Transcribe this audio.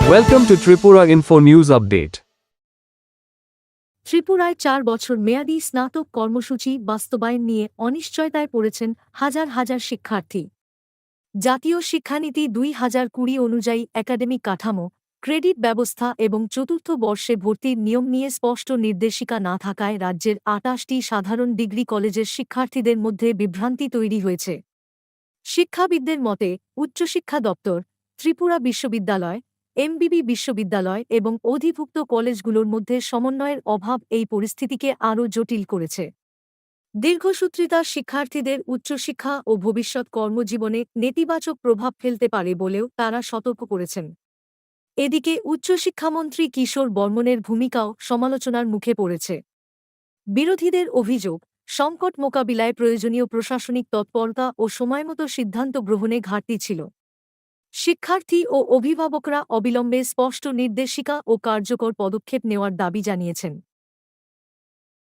Welcome to Tripura Info News Update. ত্রিপুরায় ৪ বছর মেয়াদী স্নাতক কর্মসূচি বাস্তবায়ন নিয়ে অনিশ্চয়তায় পড়েছেন হাজার হাজার শিক্ষার্থী। জাতীয় শিক্ষানীতি ২০২০ অনুযায়ী একাডেমিক কাঠামো, ক্রেডিট ব্যবস্থা এবং চতুর্থ বর্ষে ভর্তির নিয়ম নিয়ে স্পষ্ট নির্দেশিকা না থাকায় রাজ্যের ২৮টি সাধারণ ডিগ্রি কলেজের শিক্ষার্থীদের মধ্যে বিভ্রান্তি তৈরি হয়েছে। শিক্ষাবিদদের মতে উচ্চশিক্ষা দপ্তর, ত্রিপুরা বিশ্ববিদ্যালয়, এমবিবি বিশ্ববিদ্যালয় এবং অধিভুক্ত কলেজগুলোর মধ্যে সমন্বয়ের অভাব এই পরিস্থিতিকে আরও জটিল করেছে। দীর্ঘসূত্রিতা শিক্ষার্থীদের উচ্চশিক্ষা ও ভবিষ্যৎ কর্মজীবনে নেতিবাচক প্রভাব ফেলতে পারে বলেও তারা সতর্ক করেছেন। এদিকে উচ্চশিক্ষামন্ত্রী কিশোর বর্মনের ভূমিকাও সমালোচনার মুখে পড়েছে। বিরোধীদের অভিযোগ, সংকট মোকাবিলায় প্রয়োজনীয় প্রশাসনিক তৎপরতা ও সময়মতো সিদ্ধান্ত গ্রহণে ঘাটতি ছিল। শিক্ষার্থী ও অভিভাবকরা অবিলম্বে স্পষ্ট নির্দেশিকা ও কার্যকর পদক্ষেপ নেওয়ার দাবি জানিয়েছেন।